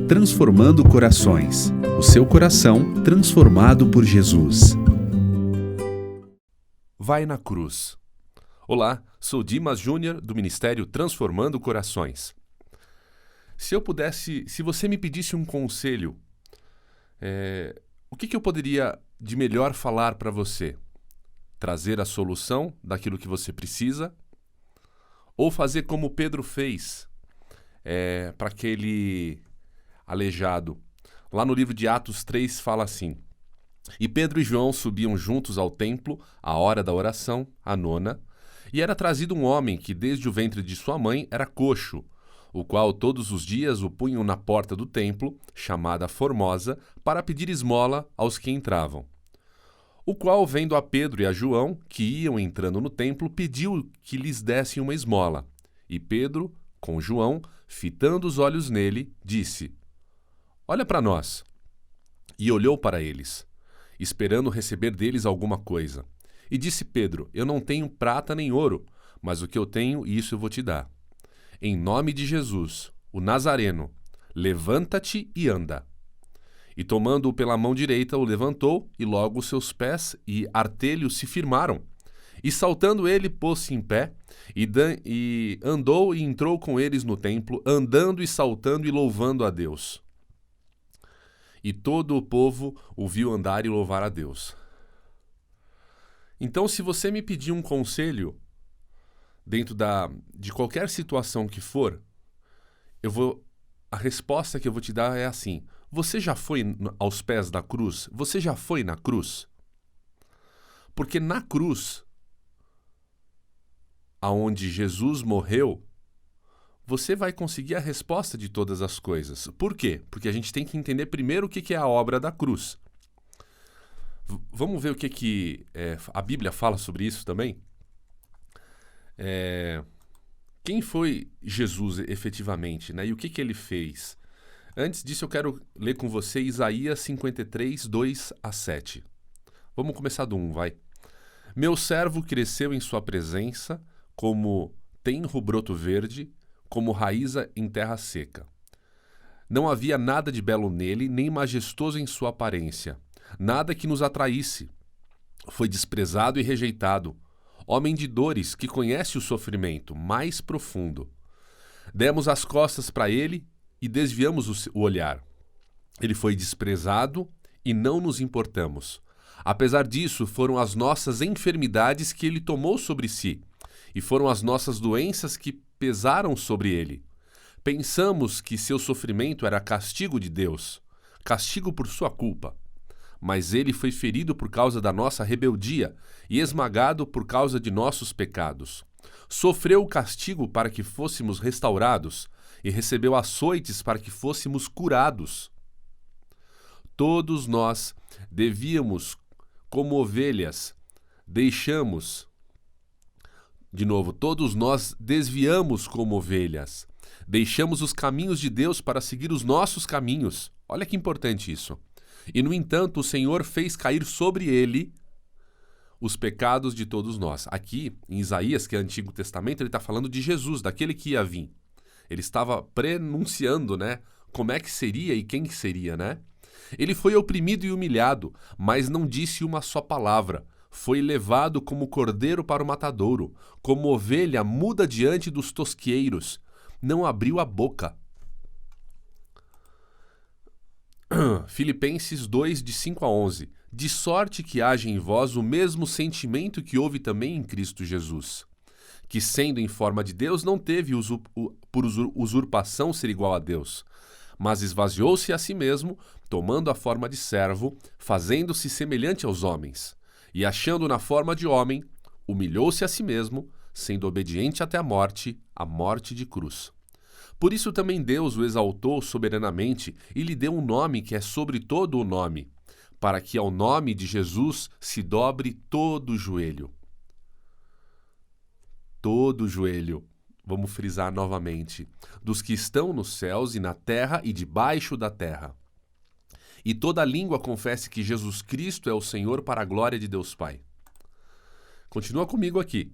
Transformando Corações. O seu coração transformado por Jesus. Vai na cruz. Olá, sou Dimas Júnior, do Ministério Transformando Corações. Se você me pedisse um conselho, o que eu poderia de melhor falar para você? Trazer a solução daquilo que você precisa? Ou fazer como Pedro fez para aquele aleijado? Lá no livro de Atos 3 fala assim: E Pedro e João subiam juntos ao templo, à hora da oração, a nona, e era trazido um homem que desde o ventre de sua mãe era coxo, o qual todos os dias o punham na porta do templo, chamada Formosa, para pedir esmola aos que entravam. O qual, vendo a Pedro e a João, que iam entrando no templo, pediu que lhes dessem uma esmola. E Pedro, com João, fitando os olhos nele, disse: Olha para nós. E olhou para eles, esperando receber deles alguma coisa. E disse Pedro: Eu não tenho prata nem ouro, mas o que eu tenho, isso eu vou te dar. Em nome de Jesus, o Nazareno, levanta-te e anda. E tomando-o pela mão direita, o levantou, e logo os seus pés e artelhos se firmaram. E saltando ele, pôs-se em pé, e andou e entrou com eles no templo, andando e saltando e louvando a Deus. E todo o povo o viu andar e louvar a Deus. Então, se você me pedir um conselho, dentro de qualquer situação que for, a resposta que eu vou te dar é assim: você já foi aos pés da cruz? Você já foi na cruz? Porque na cruz, aonde Jesus morreu, você vai conseguir a resposta de todas as coisas. Por quê? Porque a gente tem que entender primeiro o que é a obra da cruz. Vamos ver o que a Bíblia fala sobre isso também? Quem foi Jesus efetivamente, né? E o que ele fez? Antes disso, eu quero ler com você Isaías 53, 2 a 7. Vamos começar do 1, vai. Meu servo cresceu em sua presença, como tenro broto verde, como raiz em terra seca. Não havia nada de belo nele, nem majestoso em sua aparência, nada que nos atraísse. Foi desprezado e rejeitado, homem de dores, que conhece o sofrimento mais profundo. Demos as costas para ele e desviamos o olhar. Ele foi desprezado e não nos importamos. Apesar disso, foram as nossas enfermidades que ele tomou sobre si, e foram as nossas doenças que pesaram sobre ele. Pensamos que seu sofrimento era castigo de Deus, castigo por sua culpa. Mas ele foi ferido por causa da nossa rebeldia e esmagado por causa de nossos pecados. Sofreu o castigo para que fôssemos restaurados e recebeu açoites para que fôssemos curados. Todos nós devíamos, como ovelhas, todos nós desviamos como ovelhas. Deixamos os caminhos de Deus para seguir os nossos caminhos. Olha que importante isso. E, no entanto, o Senhor fez cair sobre ele os pecados de todos nós. Aqui, em Isaías, que é o Antigo Testamento, ele está falando de Jesus, daquele que ia vir. Ele estava prenunciando, né, como é que seria e quem que seria, né? Ele foi oprimido e humilhado, mas não disse uma só palavra. Foi levado como cordeiro para o matadouro, como ovelha muda diante dos tosquieiros. Não abriu a boca. Filipenses 2, de 5 a 11. De sorte que haja em vós o mesmo sentimento que houve também em Cristo Jesus, que, sendo em forma de Deus, não teve por usurpação ser igual a Deus, mas esvaziou-se a si mesmo, tomando a forma de servo, fazendo-se semelhante aos homens, e achando na forma de homem, humilhou-se a si mesmo, sendo obediente até a morte de cruz. Por isso também Deus o exaltou soberanamente e lhe deu um nome que é sobre todo o nome, para que ao nome de Jesus se dobre todo o joelho. Todo o joelho, vamos frisar novamente, dos que estão nos céus e na terra e debaixo da terra. E toda língua confesse que Jesus Cristo é o Senhor, para a glória de Deus Pai. Continua comigo aqui.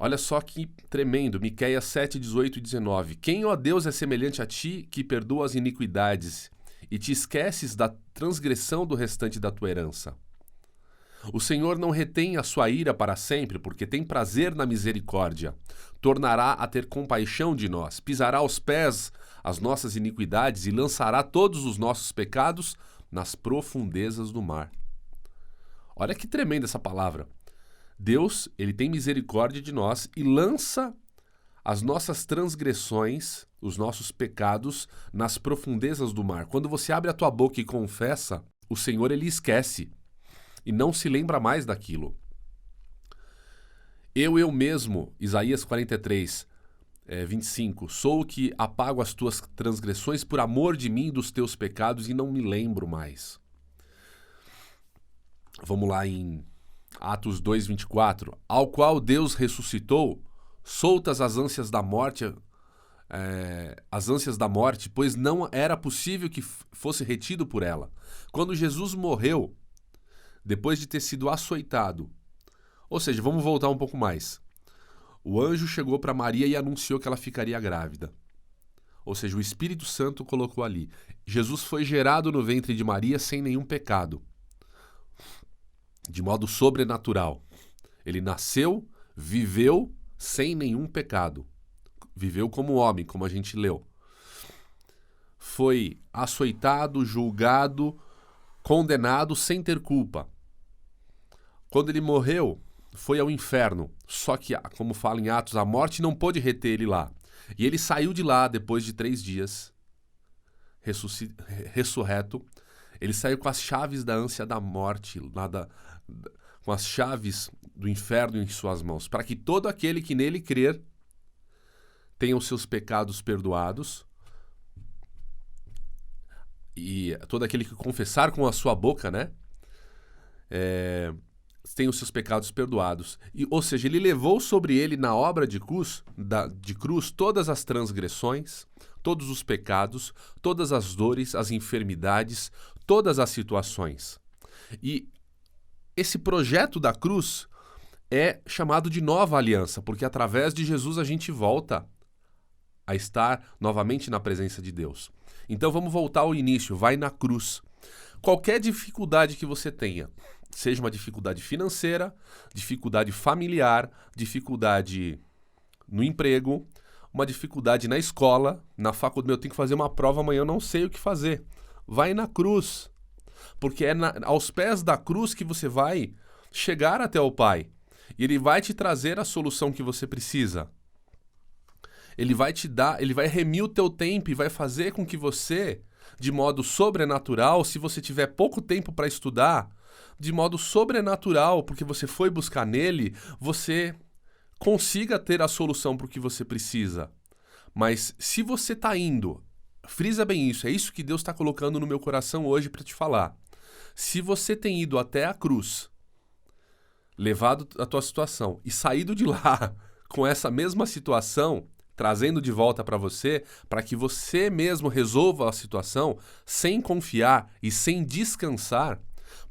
Olha só que tremendo, Miqueias 7, 18 e 19. Quem, ó Deus, é semelhante a ti, que perdoa as iniquidades e te esqueces da transgressão do restante da tua herança? O Senhor não retém a sua ira para sempre, porque tem prazer na misericórdia. Tornará a ter compaixão de nós, pisará aos pés as nossas iniquidades e lançará todos os nossos pecados nas profundezas do mar. Olha que tremenda essa palavra. Deus, ele tem misericórdia de nós e lança as nossas transgressões, os nossos pecados, nas profundezas do mar. Quando você abre a tua boca e confessa, o Senhor, ele esquece e não se lembra mais daquilo. Eu mesmo, Isaías 43, 25, sou o que apago as tuas transgressões por amor de mim e dos teus pecados e não me lembro mais. Vamos lá em Atos 2, 24. Ao qual Deus ressuscitou, soltas as ânsias da morte, pois não era possível que fosse retido por ela. Quando Jesus morreu, depois de ter sido açoitado, ou seja, vamos voltar um pouco mais. O anjo chegou para Maria e anunciou que ela ficaria grávida. Ou seja, o Espírito Santo colocou ali. Jesus foi gerado no ventre de Maria sem nenhum pecado, de modo sobrenatural. Ele nasceu, viveu sem nenhum pecado. Viveu como homem, como a gente leu. Foi açoitado, julgado, condenado sem ter culpa. Quando ele morreu, foi ao inferno. Só que, como fala em Atos, a morte não pôde reter ele lá. E ele saiu de lá depois de 3 dias, ressurreto. Ele saiu com as chaves da ânsia da morte, com as chaves do inferno em suas mãos, para que todo aquele que nele crer tenha os seus pecados perdoados, e todo aquele que confessar com a sua boca, né, tem os seus pecados perdoados. Ou seja, ele levou sobre ele na obra de cruz todas as transgressões, todos os pecados, todas as dores, as enfermidades, todas as situações. E esse projeto da cruz é chamado de nova aliança, porque através de Jesus a gente volta a estar novamente na presença de Deus. Então vamos voltar ao início, vai na cruz. Qualquer dificuldade que você tenha, seja uma dificuldade financeira, dificuldade familiar, dificuldade no emprego, uma dificuldade na escola, na faculdade, eu tenho que fazer uma prova amanhã, eu não sei o que fazer. Vai na cruz, porque é aos pés da cruz que você vai chegar até o Pai. E Ele vai te trazer a solução que você precisa. Ele vai te dar, Ele vai remir o teu tempo e vai fazer com que você, de modo sobrenatural, se você tiver pouco tempo para estudar, de modo sobrenatural, porque você foi buscar nele, você consiga ter a solução para o que você precisa. Mas se você está indo, frisa bem isso, é isso que Deus está colocando no meu coração hoje para te falar. Se você tem ido até a cruz, levado a tua situação e saído de lá com essa mesma situação, trazendo de volta para você, para que você mesmo resolva a situação sem confiar e sem descansar,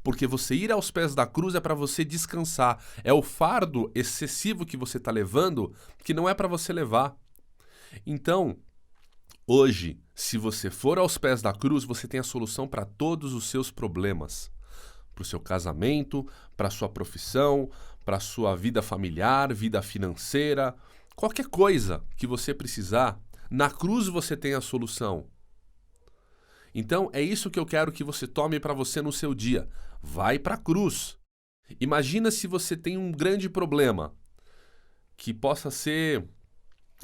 porque você ir aos pés da cruz é para você descansar. É o fardo excessivo que você está levando que não é para você levar. Então, hoje, se você for aos pés da cruz, você tem a solução para todos os seus problemas. Para o seu casamento, para a sua profissão, para a sua vida familiar, vida financeira, qualquer coisa que você precisar, na cruz você tem a solução. Então, é isso que eu quero que você tome para você no seu dia. Vai para a cruz. Imagina se você tem um grande problema que possa ser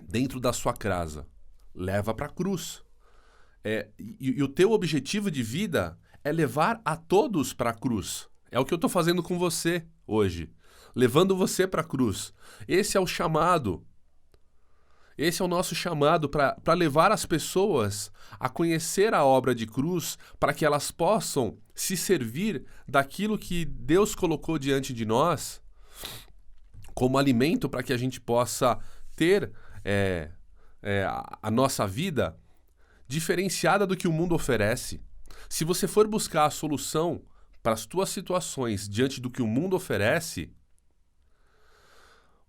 dentro da sua casa. Leva para a cruz. E o teu objetivo de vida é levar a todos para a cruz. É o que eu estou fazendo com você hoje. Levando você para a cruz. Esse é o chamado. Esse é o nosso chamado para levar as pessoas a conhecer a obra de cruz, para que elas possam se servir daquilo que Deus colocou diante de nós como alimento para que a gente possa ter a nossa vida diferenciada do que o mundo oferece. Se você for buscar a solução para as tuas situações diante do que o mundo oferece,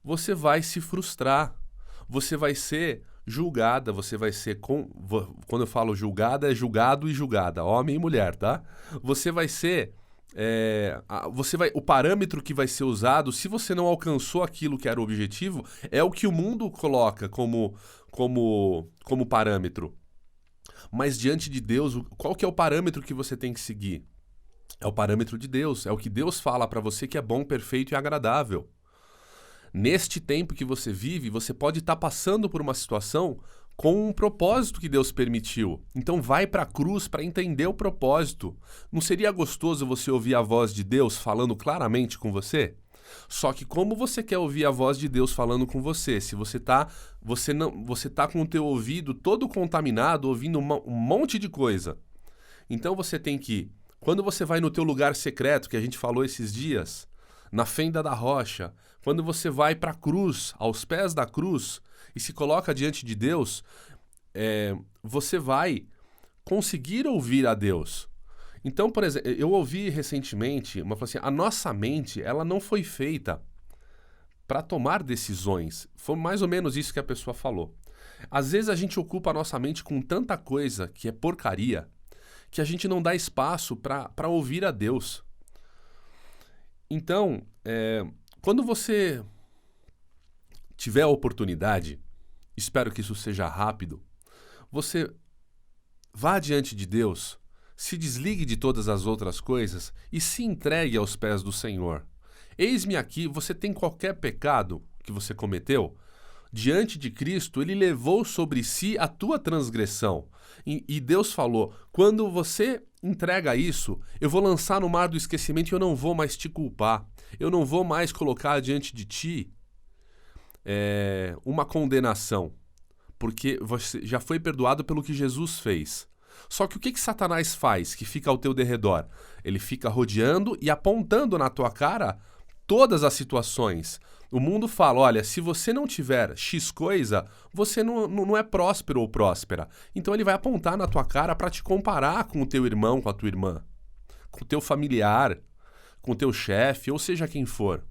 você vai se frustrar, você vai ser julgada, você vai ser, quando eu falo julgada, é julgado e julgada, homem e mulher, tá? Você vai ser, o parâmetro que vai ser usado, se você não alcançou aquilo que era o objetivo, é o que o mundo coloca como parâmetro. Mas diante de Deus, qual que é o parâmetro que você tem que seguir? É o parâmetro de Deus, é o que Deus fala para você que é bom, perfeito e agradável. Neste tempo que você vive, você pode estar passando por uma situação com um propósito que Deus permitiu. Então vai para a cruz para entender o propósito. Não seria gostoso você ouvir a voz de Deus falando claramente com você? Só que como você quer ouvir a voz de Deus falando com você? Se você tá com o teu ouvido todo contaminado, ouvindo um monte de coisa. Então você tem que, quando você vai no teu lugar secreto, que a gente falou esses dias, na fenda da rocha, quando você vai para a cruz, aos pés da cruz, e se coloca diante de Deus, você vai conseguir ouvir a Deus. Então, por exemplo, eu ouvi recentemente uma coisa assim, a nossa mente, ela não foi feita para tomar decisões. Foi mais ou menos isso que a pessoa falou. Às vezes a gente ocupa a nossa mente com tanta coisa que é porcaria, que a gente não dá espaço para ouvir a Deus. Então, quando você tiver a oportunidade, espero que isso seja rápido, você vá diante de Deus, se desligue de todas as outras coisas e se entregue aos pés do Senhor. Eis-me aqui, você tem qualquer pecado que você cometeu? Diante de Cristo, Ele levou sobre si a tua transgressão. E Deus falou, quando você entrega isso, eu vou lançar no mar do esquecimento e eu não vou mais te culpar. Eu não vou mais colocar diante de ti uma condenação. Porque você já foi perdoado pelo que Jesus fez. Só que o que Satanás faz que fica ao teu derredor? Ele fica rodeando e apontando na tua cara todas as situações. O mundo fala, olha, se você não tiver X coisa, você não é próspero ou próspera. Então ele vai apontar na tua cara para te comparar com o teu irmão, com a tua irmã, com o teu familiar, com o teu chefe, ou seja quem for.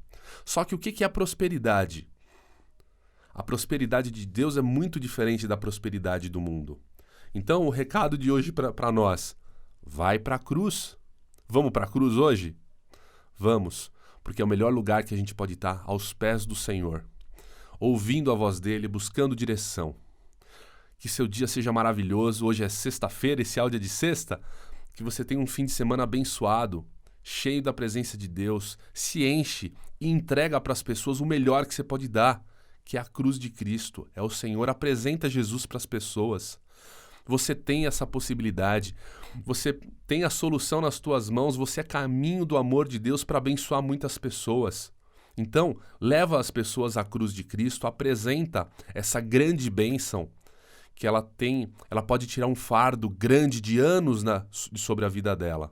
Só que o que é a prosperidade? A prosperidade de Deus é muito diferente da prosperidade do mundo. Então o recado de hoje para nós, vai para a cruz. Vamos para a cruz hoje? Vamos. Porque é o melhor lugar que a gente pode estar, aos pés do Senhor, ouvindo a voz dEle, buscando direção. Que seu dia seja maravilhoso. Hoje é sexta-feira, esse áudio é de sexta. Que você tenha um fim de semana abençoado, cheio da presença de Deus. Se enche e entrega para as pessoas o melhor que você pode dar, que é a cruz de Cristo. É o Senhor, apresenta Jesus para as pessoas. Você tem essa possibilidade, você tem a solução nas tuas mãos, você é caminho do amor de Deus para abençoar muitas pessoas. Então, leva as pessoas à cruz de Cristo, apresenta essa grande bênção que ela pode tirar um fardo grande de anos sobre a vida dela.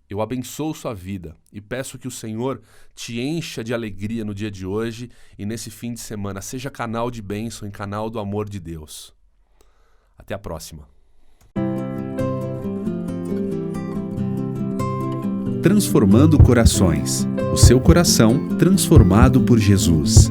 Eu abençoo sua vida e peço que o Senhor te encha de alegria no dia de hoje e nesse fim de semana. Seja canal de bênção e canal do amor de Deus. Até a próxima. Transformando corações. O seu coração transformado por Jesus.